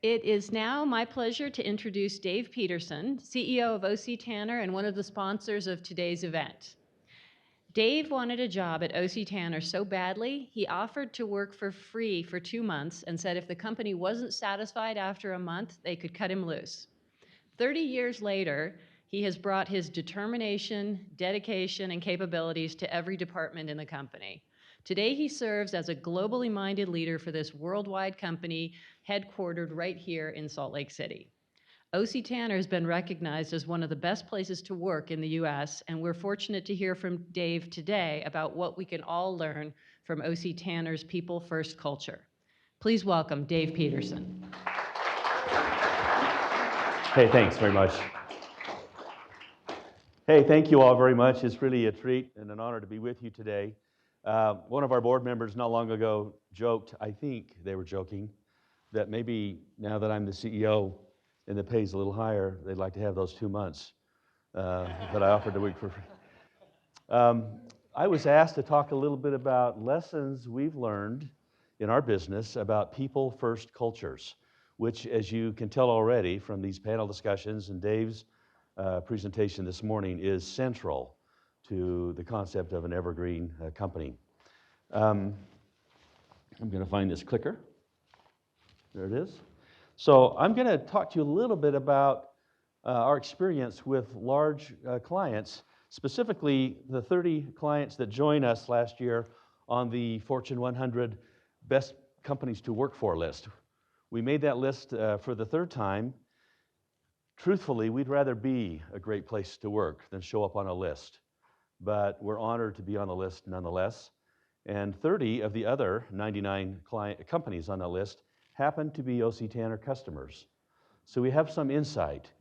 It is now my pleasure to introduce Dave Petersen, CEO of OC Tanner and one of the sponsors of today's event. Dave wanted a job at OC Tanner so badly, he offered to work for free for 2 months and said if the company wasn't satisfied after a month, they could cut him loose. 30 years later, he has brought his determination, dedication, and capabilities to every department in the company. Today, he serves as a globally minded leader for this worldwide company headquartered right here in Salt Lake City. OC Tanner has been recognized as one of the best places to work in the US, and we're fortunate to hear from Dave today about what we can all learn from OC Tanner's People First culture. Please welcome Dave Petersen. Hey, thanks very much. Hey, thank you all very much. It's really a treat and an honor to be with you today. One of our board members not long ago joked, I think they were joking, that maybe now that I'm the CEO and the pay's a little higher, they'd like to have those 2 months that I offered to work for free. I was asked to talk a little bit about lessons we've learned in our business about people first cultures, which, as you can tell already from these panel discussions and Dave's presentation this morning, is central to the concept of an evergreen company. I'm going to find this clicker. There it is. So I'm going to talk to you a little bit about our experience with large clients, specifically the 30 clients that joined us last year on the Fortune 100 Best Companies to Work For list. We made that list for the third time. Truthfully, we'd rather be a great place to work than show up on a list, but we're honored to be on the list nonetheless. And 30 of the other 99 companies on the list happen to be OC Tanner customers. So we have some insight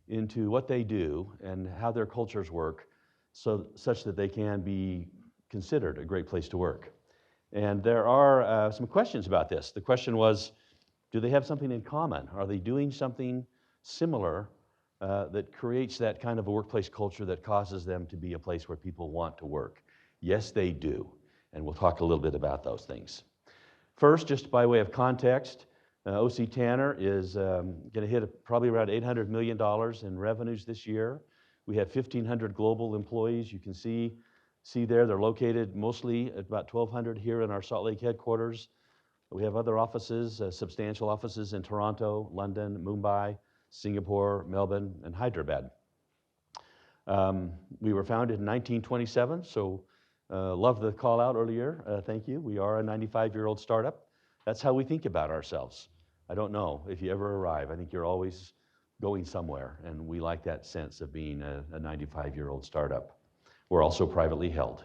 into what they do and how their cultures work such that they can be considered a great place to work. And there are some questions about this. The question was, do they have something in common? Are they doing something similar that creates that kind of a workplace culture that causes them to be a place where people want to work? Yes, they do. And we'll talk a little bit about those things. First, just by way of context, OC Tanner is going to hit probably around $800 million in revenues this year. We have 1,500 global employees. You can see there, they're located mostly at about 1,200 here in our Salt Lake headquarters. We have other offices, substantial offices in Toronto, London, Mumbai, Singapore, Melbourne, and Hyderabad. We were founded in 1927, so love the call out earlier. Thank you. We are a 95-year-old startup. That's how we think about ourselves. I don't know if you ever arrive. I think you're always going somewhere, and we like that sense of being a 95-year-old startup. We're also privately held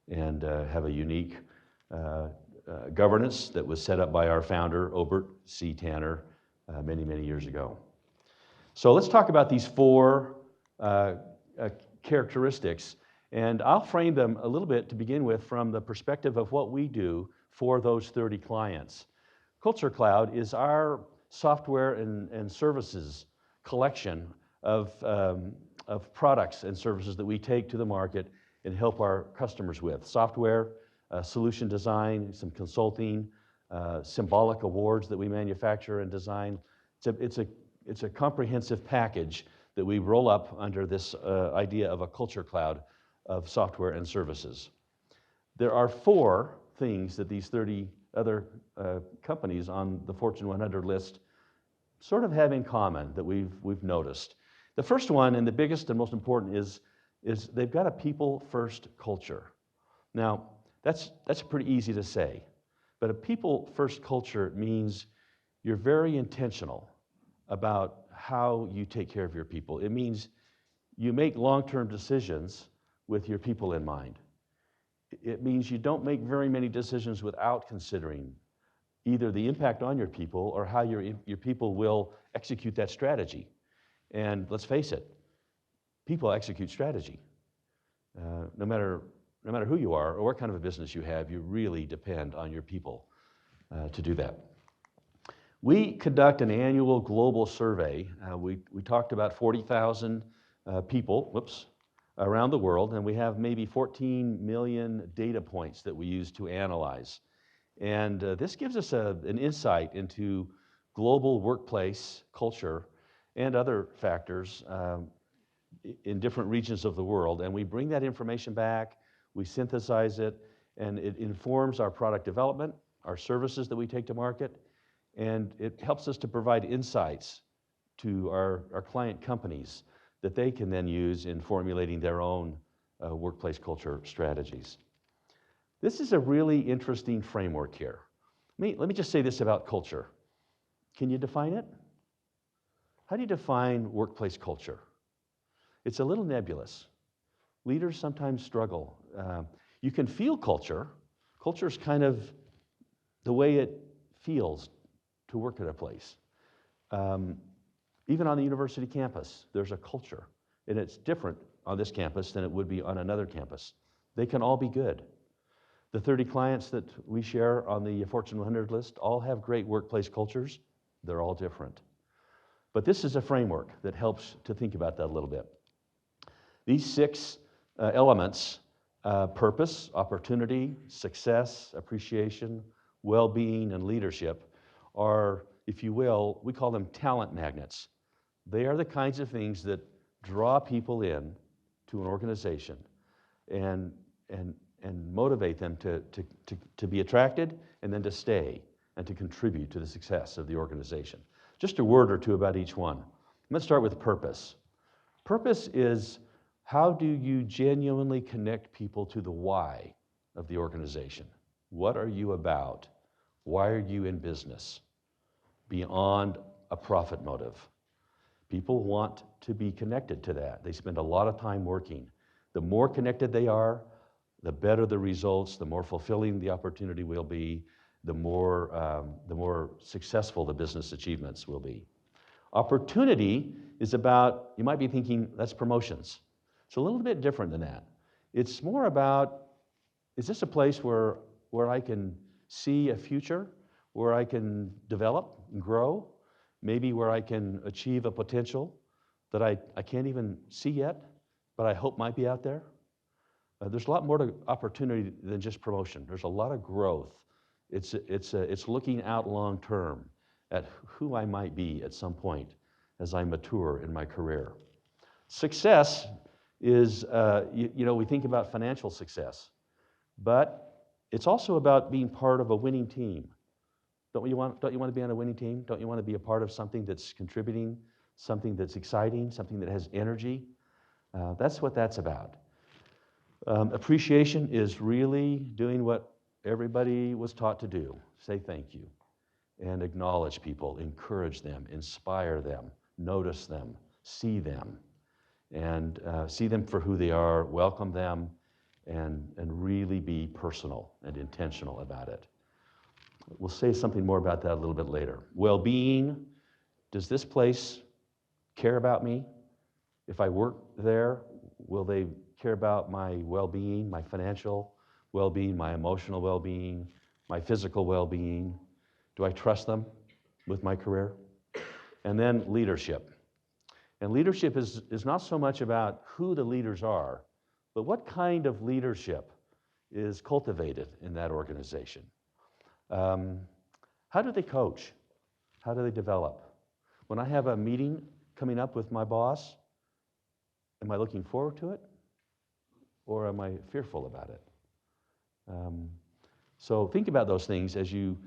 and have a unique governance that was set up by our founder, Obert C. Tanner, many, many years ago. So let's talk about these four characteristics, and I'll frame them a little bit to begin with from the perspective of what we do for those 30 clients. Culture Cloud is our software and services collection of products and services that we take to the market and help our customers with. Software, solution design, some consulting, symbolic awards that we manufacture and design. It's a comprehensive package that we roll up under this idea of a culture cloud of software and services. There are four things that these 30 other companies on the Fortune 100 list sort of have in common that we've noticed. The first one, and the biggest and most important, is they've got a people-first culture. Now, that's pretty easy to say, but a people-first culture means you're very intentional about how you take care of your people. It means you make long-term decisions with your people in mind. It means you don't make very many decisions without considering either the impact on your people or how your people will execute that strategy. And let's face it, people execute strategy. No matter who you are or what kind of a business you have, you really depend on your people to do that. We conduct an annual global survey. We talked about 40,000 people, around the world, and we have maybe 14 million data points that we use to analyze. And this gives us an insight into global workplace culture and other factors in different regions of the world, and we bring that information back, we synthesize it, and it informs our product development, our services that we take to market, and it helps us to provide insights to our client companies that they can then use in formulating their own workplace culture strategies. This is a really interesting framework here. Let me just say this about culture. Can you define it? How do you define workplace culture? It's a little nebulous. Leaders sometimes struggle. You can feel culture. Culture is kind of the way it feels to work at a place. Even on the university campus, there's a culture, and it's different on this campus than it would be on another campus. They can all be good. The 30 clients that we share on the Fortune 100 list all have great workplace cultures. They're all different. But this is a framework that helps to think about that a little bit. These 6 elements, purpose, opportunity, success, appreciation, well-being, and leadership, are, if you will, we call them talent magnets. They are the kinds of things that draw people in to an organization and motivate them to be attracted and then to stay and to contribute to the success of the organization. Just a word or two about each one. Let's start with purpose. Purpose is, how do you genuinely connect people to the why of the organization? What are you about? Why are you in business? Beyond a profit motive. People want to be connected to that. They spend a lot of time working. The more connected they are, the better the results, the more fulfilling the opportunity will be, the more successful the business achievements will be. Opportunity is about, you might be thinking, that's promotions. It's a little bit different than that. It's more about, is this a place where I can see a future, where I can develop and grow, maybe where I can achieve a potential that I can't even see yet, but I hope might be out there? There's a lot more to opportunity than just promotion. There's a lot of growth. It's looking out long term at who I might be at some point as I mature in my career. Success is, we think about financial success, but it's also about being part of a winning team. Don't you want to be on a winning team? Don't you want to be a part of something that's contributing, something that's exciting, something that has energy? That's what that's about. Appreciation is really doing what everybody was taught to do. Say thank you and acknowledge people, encourage them, inspire them, notice them, see them, and see them for who they are, welcome them, and really be personal and intentional about it. We'll say something more about that a little bit later. Well-being, does this place care about me? If I work there, will they care about my well-being, my financial well-being, my emotional well-being, my physical well-being? Do I trust them with my career? And then leadership. And leadership is not so much about who the leaders are, but what kind of leadership is cultivated in that organization. How do they coach? How do they develop? When I have a meeting coming up with my boss, am I looking forward to it? Or am I fearful about it? So think about those things as you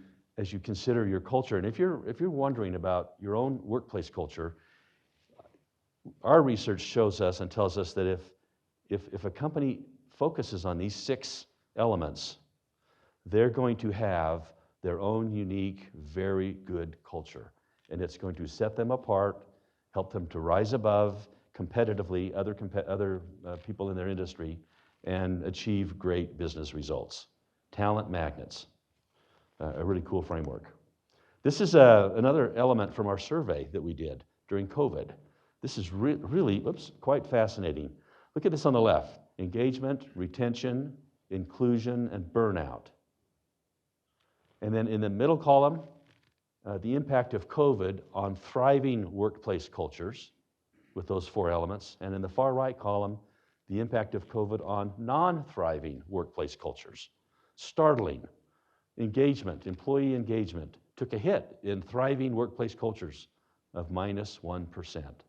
consider your culture. And if you're wondering about your own workplace culture, our research shows us and tells us that if a company focuses on these 6 elements, they're going to have their own unique, very good culture. And it's going to set them apart, help them to rise above competitively other people in their industry, and achieve great business results. Talent magnets, a really cool framework. This is another element from our survey that we did during COVID. This is really quite fascinating. Look at this on the left: engagement, retention, inclusion, and burnout. And then in the middle column, the impact of COVID on thriving workplace cultures with those 4 elements. And in the far right column, the impact of COVID on non-thriving workplace cultures. Startling. Engagement, employee engagement, took a hit in thriving workplace cultures of -1%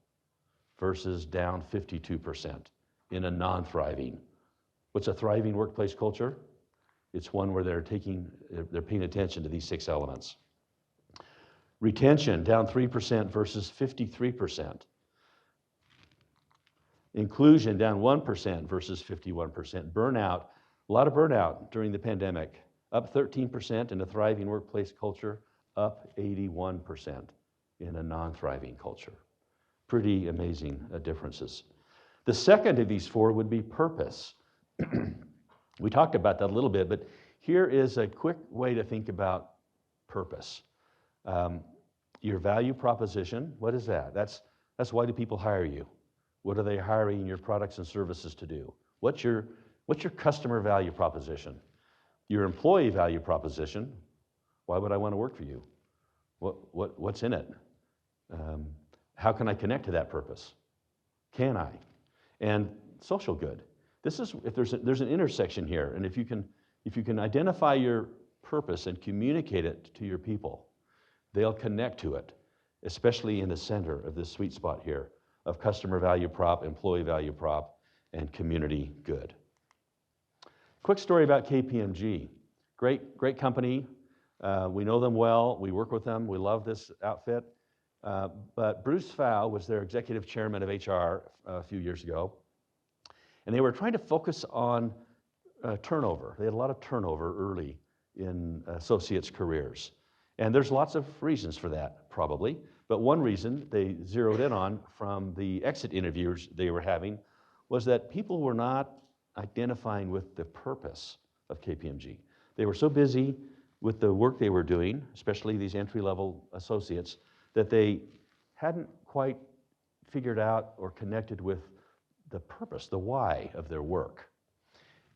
versus down 52% in a non-thriving. What's a thriving workplace culture? It's one where they're paying attention to these 6 elements. Retention, down 3% versus 53%. Inclusion, down 1% versus 51%. Burnout, a lot of burnout during the pandemic, up 13% in a thriving workplace culture, up 81% in a non-thriving culture. Pretty amazing differences. The second of these 4 would be purpose. We talked about that a little bit, but here is a quick way to think about purpose. Your value proposition, what is that? That's why do people hire you? What are they hiring your products and services to do? What's your customer value proposition? Your employee value proposition, why would I want to work for you? What's in it? How can I connect to that purpose? Can I? And social good. This is, if there's an intersection here, and if you can identify your purpose and communicate it to your people, they'll connect to it, especially in the center of this sweet spot here of customer value prop, employee value prop, and community good. Quick story about KPMG. Great company. We know them well. We work with them. We love this outfit. But Bruce Fow was their executive chairman of HR a few years ago. And they were trying to focus on turnover. They had a lot of turnover early in associates' careers. And there's lots of reasons for that, probably. But one reason they zeroed in on from the exit interviews they were having was that people were not identifying with the purpose of KPMG. They were so busy with the work they were doing, especially these entry-level associates, that they hadn't quite figured out or connected with the purpose, the why of their work.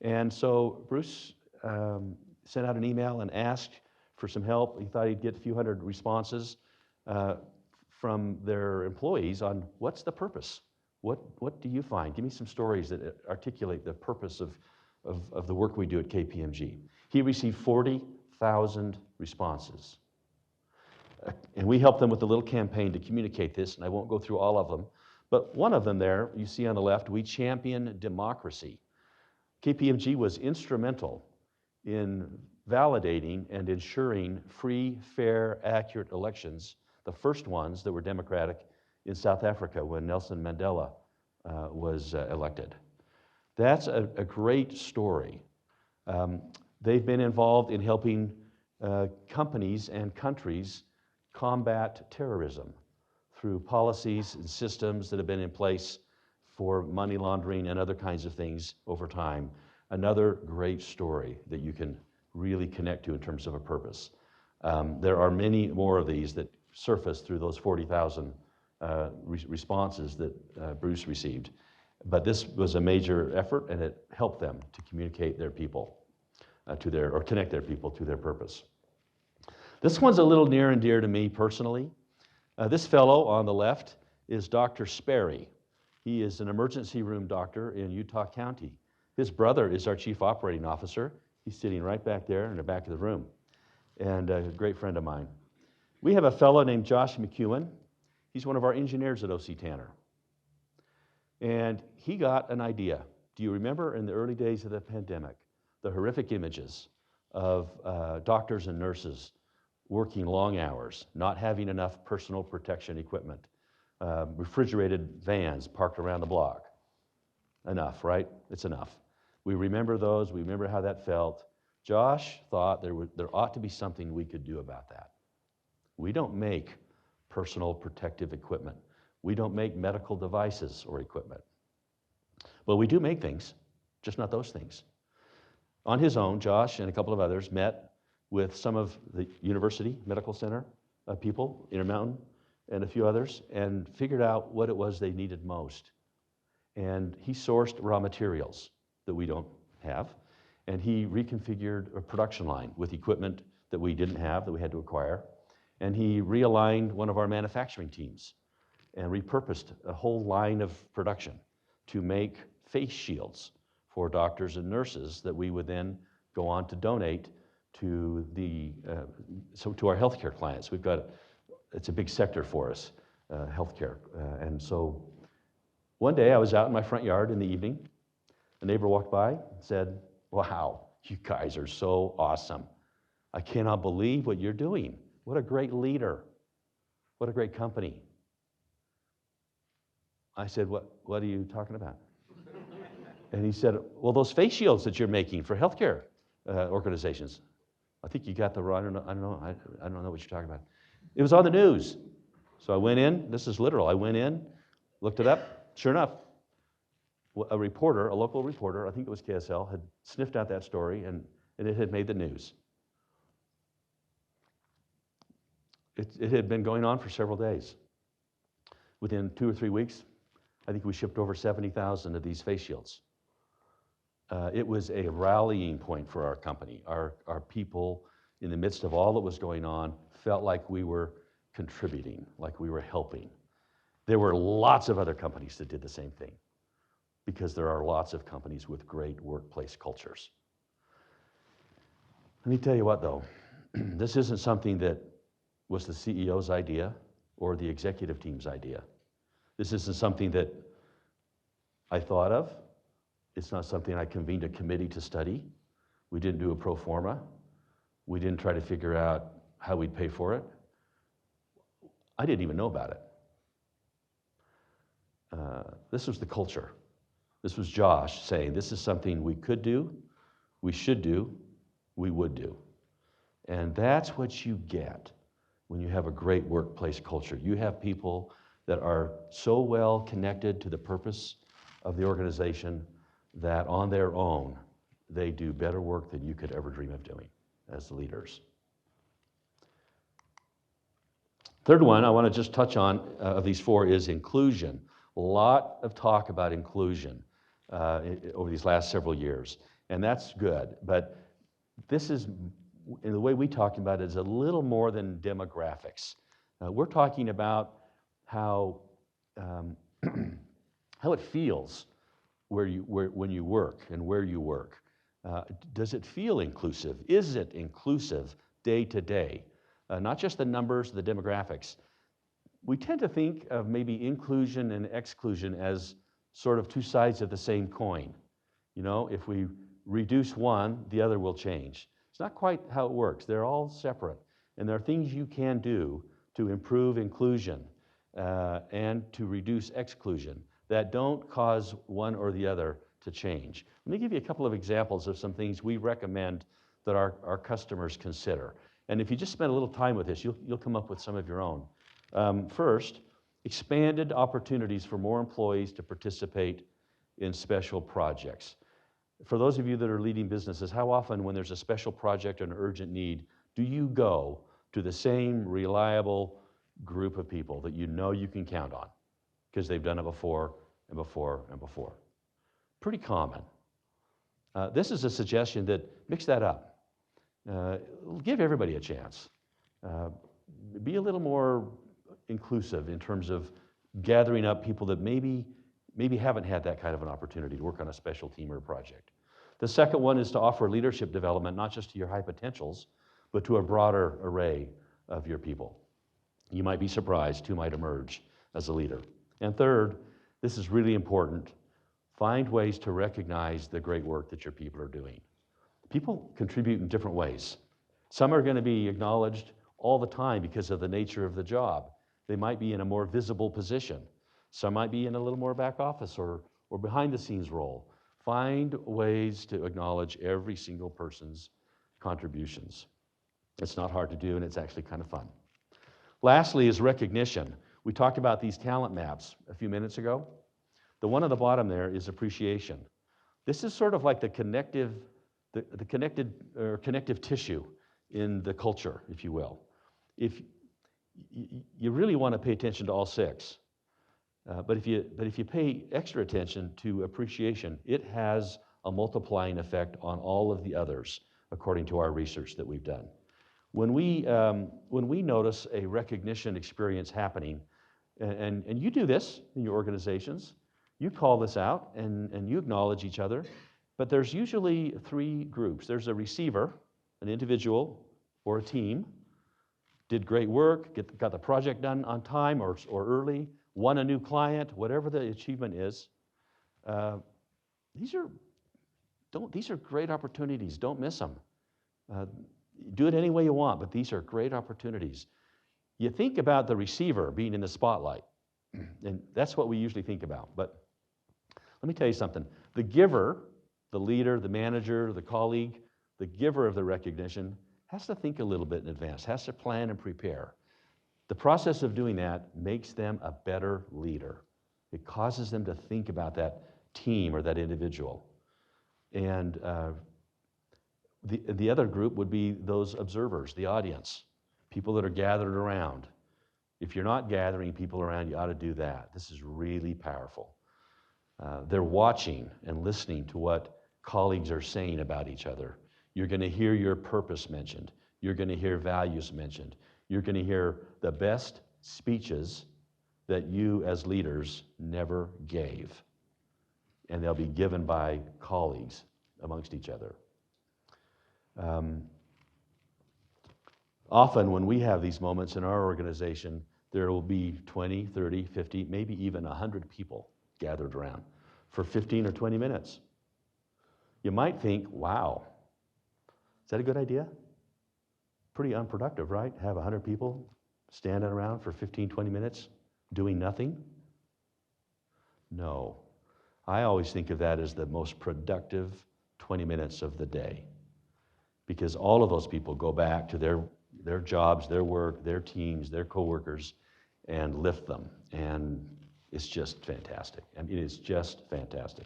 And so Bruce sent out an email and asked for some help. He thought he'd get a few hundred responses from their employees on what's the purpose? What do you find? Give me some stories that articulate the purpose of the work we do at KPMG. He received 40,000 responses. And we helped them with a little campaign to communicate this, and I won't go through all of them. But one of them there, you see on the left, we champion democracy. KPMG was instrumental in validating and ensuring free, fair, accurate elections, the first ones that were democratic in South Africa when Nelson Mandela was elected. That's a great story. They've been involved in helping companies and countries combat terrorism through policies and systems that have been in place for money laundering and other kinds of things over time. Another great story that you can really connect to in terms of a purpose. There are many more of these that surface through those 40,000 responses that Bruce received. But this was a major effort, and it helped them to communicate their people or connect their people to their purpose. This one's a little near and dear to me personally. This fellow on the left is Dr. Sperry. He is an emergency room doctor in Utah County. His brother is our chief operating officer. He's sitting right back there in the back of the room, and a great friend of mine. We have a fellow named Josh McEwen. He's one of our engineers at OC Tanner. And he got an idea. Do you remember in the early days of the pandemic, the horrific images of doctors and nurses working long hours, not having enough personal protection equipment, refrigerated vans parked around the block? Enough, right? It's enough. We remember those. We remember how that felt. Josh thought there ought to be something we could do about that. We don't make personal protective equipment. We don't make medical devices or equipment. But we do make things, just not those things. On his own, Josh and a couple of others met with some of the university medical center people, Intermountain, and a few others, and figured out what it was they needed most. And he sourced raw materials that we don't have, and he reconfigured a production line with equipment that we didn't have, that we had to acquire, and he realigned one of our manufacturing teams and repurposed a whole line of production to make face shields for doctors and nurses that we would then go on to donate to to our healthcare clients. It's a big sector for us, healthcare. And so one day I was out in my front yard in the evening. A neighbor walked by and said, "Wow, you guys are so awesome. I cannot believe what you're doing. What a great leader. What a great company." I said, what are you talking about? And he said, "Well, those face shields that you're making for healthcare organizations." I think you got the wrong, I don't know what you're talking about. It was on the news. So I went in, this is literal, I went in, looked it up, sure enough, a local reporter, I think it was KSL, had sniffed out that story and it had made the news. It had been going on for several days. Within 2 or 3 weeks, I think we shipped over 70,000 of these face shields. It was a rallying point for our company. Our people, in the midst of all that was going on, felt like we were contributing, like we were helping. There were lots of other companies that did the same thing, because there are lots of companies with great workplace cultures. Let me tell you what, though. This isn't something that was the CEO's idea or the executive team's idea. This isn't something that I thought of. It's not something I convened a committee to study. We didn't do a pro forma. We didn't try to figure out how we'd pay for it. I didn't even know about it. This was the culture. This was Josh saying, this is something we could do, we should do, we would do. And that's what you get when you have a great workplace culture. You have people that are so well connected to the purpose of the organization that on their own, they do better work than you could ever dream of doing as leaders. Third one I want to just touch on of these four is inclusion. A lot of talk about inclusion over these last several years, and that's good. But this is, in the way we talk about it, is a little more than demographics. We're talking about how it feels when you work and where you work. Does it feel inclusive? Is it inclusive day to day? Not just the numbers, the demographics. We tend to think of maybe inclusion and exclusion as sort of two sides of the same coin. You know, if we reduce one, the other will change. It's not quite how it works. They're all separate. And there are things you can do to improve inclusion and to reduce exclusion that don't cause one or the other to change. Let me give you a couple of examples of some things we recommend that our customers consider. And if you just spend a little time with this, you'll come up with some of your own. First, expanded opportunities for more employees to participate in special projects. For those of you that are leading businesses, how often when there's a special project or an urgent need, do you go to the same reliable group of people that you know you can count on because they've done it before and before and before? Pretty common. This is a suggestion that mix that up. Give everybody a chance. Be a little more inclusive in terms of gathering up people that maybe haven't had that kind of an opportunity to work on a special team or a project. The second one is to offer leadership development, not just to your high potentials, but to a broader array of your people. You might be surprised who might emerge as a leader. And third, this is really important, find ways to recognize the great work that your people are doing. People contribute in different ways. Some are going to be acknowledged all the time because of the nature of the job. They might be in a more visible position. Some might be in a little more back office or behind the scenes role. Find ways to acknowledge every single person's contributions. It's not hard to do, and it's actually kind of fun. Lastly is recognition. We talked about these talent maps a few minutes ago. The one on the bottom there is appreciation. This is sort of like the connective tissue in the culture, if you will. If you really want to pay attention to all six, but if you pay extra attention to appreciation, it has a multiplying effect on all of the others, according to our research that we've done. When we notice a recognition experience happening, and you do this in your organizations, you call this out and you acknowledge each other, but there's usually three groups. There's a receiver, an individual or a team, did great work, got the project done on time or early, won a new client, whatever the achievement is, these are great opportunities. Don't miss them. Do it any way you want, but these are great opportunities. You think about the receiver being in the spotlight, and that's what we usually think about. But let me tell you something. The giver, the leader, the manager, the colleague, the giver of the recognition has to think a little bit in advance, has to plan and prepare. The process of doing that makes them a better leader. It causes them to think about that team or that individual. And the other group would be those observers, the audience, people that are gathered around. If you're not gathering people around, you ought to do that. This is really powerful. They're watching and listening to what colleagues are saying about each other. You're going to hear your purpose mentioned. You're going to hear values mentioned. You're going to hear the best speeches that you as leaders never gave. And they'll be given by colleagues amongst each other. Often when we have these moments in our organization, there will be 20, 30, 50, maybe even 100 people gathered around for 15 or 20 minutes. You might think, wow, is that a good idea? Pretty unproductive, right? Have 100 people standing around for 15, 20 minutes doing nothing? No. I always think of that as the most productive 20 minutes of the day, because all of those people go back to their jobs, their work, their teams, their coworkers, and lift them. And it's just fantastic. I mean, it's just fantastic.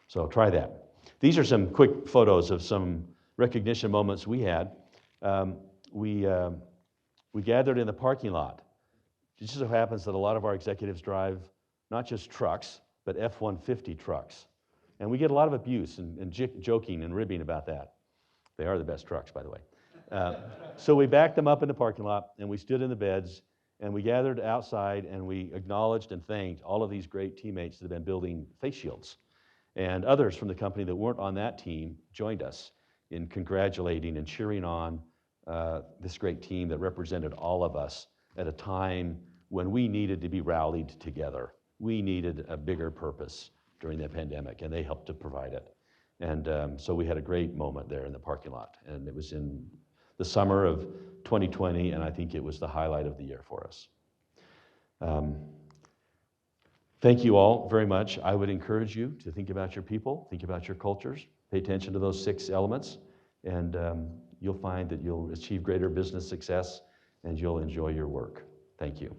So try that. These are some quick photos of some recognition moments we had. We gathered in the parking lot. It just so happens that a lot of our executives drive not just trucks, but F-150 trucks. And we get a lot of abuse and joking and ribbing about that. They are the best trucks, by the way. So we backed them up in the parking lot, and we stood in the beds, and we gathered outside, and we acknowledged and thanked all of these great teammates that have been building face shields. And others from the company that weren't on that team joined us in congratulating and cheering on this great team that represented all of us at a time when we needed to be rallied together. We needed a bigger purpose during the pandemic, and they helped to provide it. And so we had a great moment there in the parking lot, and it was in the summer of 2020, and I think it was the highlight of the year for us. Thank you all very much. I would encourage you to think about your people, think about your cultures, pay attention to those 6 elements, and you'll find that you'll achieve greater business success and you'll enjoy your work. Thank you.